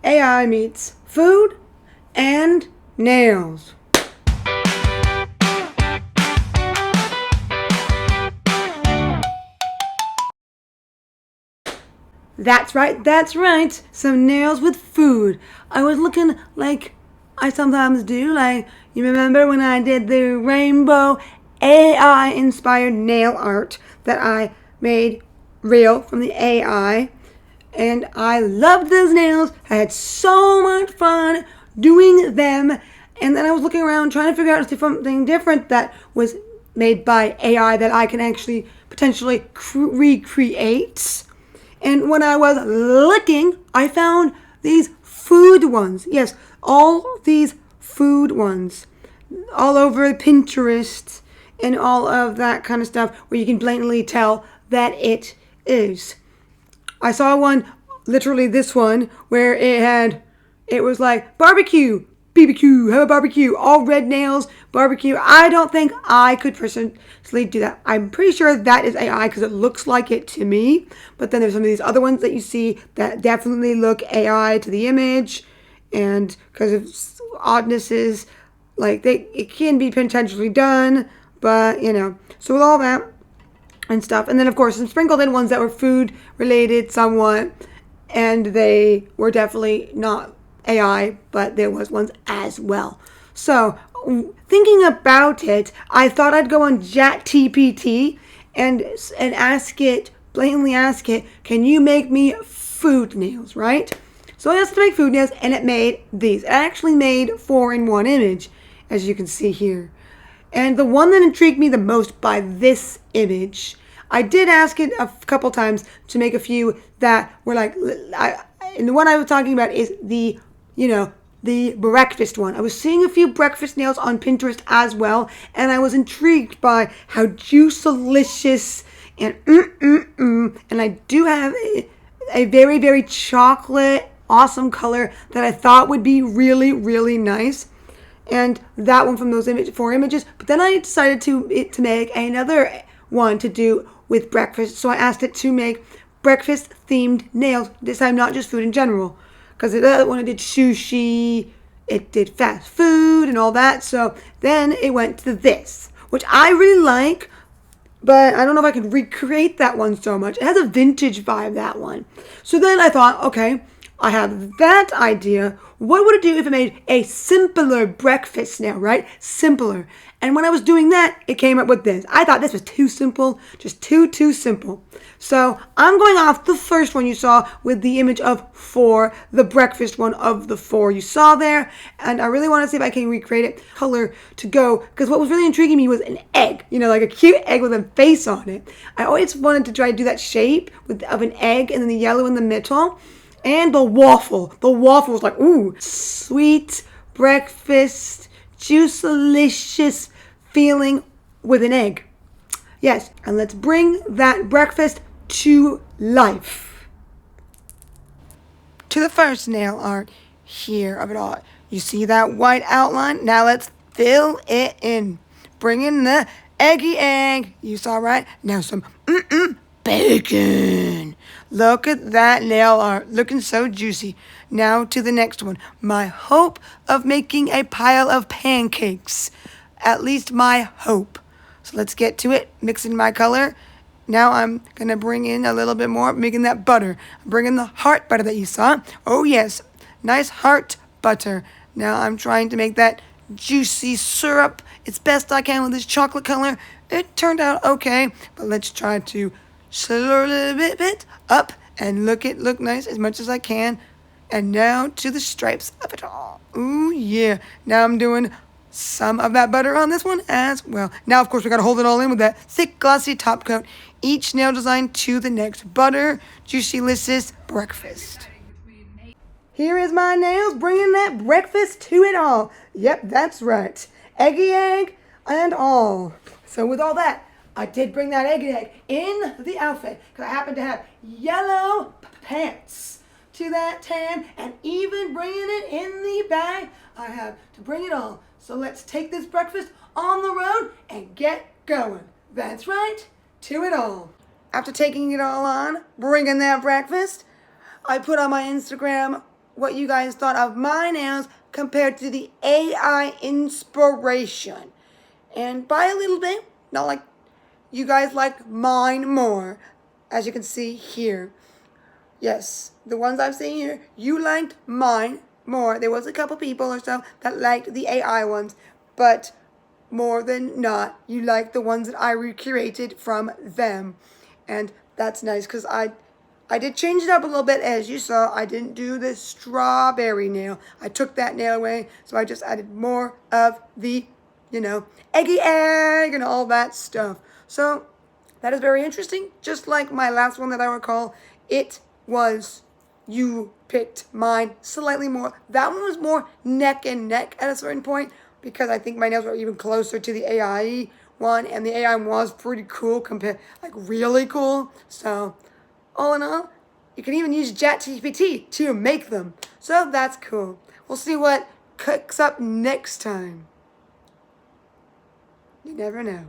AI meets food and nails. That's right. Some nails with food. I was looking like I sometimes do. Like, you remember when I did the rainbow AI inspired nail art that I made real from the AI? And I loved those nails. I had so much fun doing them. And then I was looking around trying to figure out something different that was made by AI that I can actually potentially recreate. And when I was looking, I found these food ones. Yes, all these food ones. All over Pinterest and all of that kind of stuff where you can blatantly tell that it is. I saw one, literally this one, where it was like barbecue, BBQ, have a barbecue, all red nails, barbecue. I don't think I could personally do that. I'm pretty sure that is AI because it looks like it to me. But then there's some of these other ones that you see that definitely look AI to the image, and because of oddnesses, like it can be potentially done, but So with all that and stuff, and then of course some sprinkled in ones that were food related somewhat, and they were definitely not AI, but there was ones as well. So thinking about it, I thought I'd go on ChatGPT and blatantly ask it, can you make me food nails, right? So I asked to make food nails, and it made these. It actually made 4-in-1 image, as you can see here. And the one that intrigued me the most by this image, I did ask it a couple times to make a few that were like, and the one I was talking about is the breakfast one. I was seeing a few breakfast nails on Pinterest as well, and I was intrigued by how juicelicious and and I do have a very, very chocolate, awesome color that I thought would be really, really nice. And that one from those 4 images. But then I decided to make another one to do with breakfast. So I asked it to make breakfast themed nails. This time not just food in general. Because the other one it did sushi, it did fast food and all that. So then it went to this, which I really like. But I don't know if I can recreate that one so much. It has a vintage vibe, that one. So then I thought, okay, I have that idea. What would it do if it made a simpler breakfast nail, right? Simpler. And when I was doing that, it came up with this. I thought this was too simple, just too simple. So I'm going off the first one you saw with the image of 4, the breakfast one of the 4 you saw there. And I really want to see if I can recreate it, color to go. Because what was really intriguing me was an egg, like a cute egg with a face on it. I always wanted to try to do that shape of an egg and then the yellow in the middle. And the waffle. The waffle was like, ooh, sweet breakfast, juicelicious feeling with an egg. Yes, and let's bring that breakfast to life. To the first nail art here of it all. You see that white outline? Now let's fill it in. Bring in the eggy egg. You saw right? Now some bacon. Look at that nail art, looking so juicy. Now to the next one. My hope of making a pile of pancakes. At least my hope. So let's get to it. Mixing my color. Now I'm going to bring in a little bit more, making that butter. Bring in the heart butter that you saw. Oh yes, nice heart butter. Now I'm trying to make that juicy syrup as best I can with this chocolate color. It turned out okay, but let's try to slur a little bit up and look nice as much as I can. And now to the stripes of it all. Ooh yeah. Now I'm doing some of that butter on this one as well. Now of course we gotta hold it all in with that thick glossy top coat. Each nail design to the next. Butter, juicy-licious breakfast. Here is my nails bringing that breakfast to it all. Yep, that's right. Eggy egg and all. So with all that, I did bring that egg in the outfit because I happen to have yellow pants to that tan, and even bringing it in the bag, I have to bring it all. So let's take this breakfast on the road and get going. That's right, to it all. After taking it all on, bringing that breakfast, I put on my Instagram what you guys thought of my nails compared to the AI inspiration. And by a little bit, not like you guys like mine more, as you can see here. Yes, the ones I've seen here, you liked mine more. There was a couple people or so that liked the AI ones, but more than not, you liked the ones that I recreated from them. And that's nice because I did change it up a little bit, as you saw. I didn't do the strawberry nail. I took that nail away, so I just added more of the, eggy egg and all that stuff. So that is very interesting. Just like my last one that I recall, it was, you picked mine slightly more. That one was more neck and neck at a certain point because I think my nails were even closer to the AI one, and the AI one was pretty cool compared, like really cool. So all in all, you can even use ChatGPT to make them. So that's cool. We'll see what cooks up next time. You never know.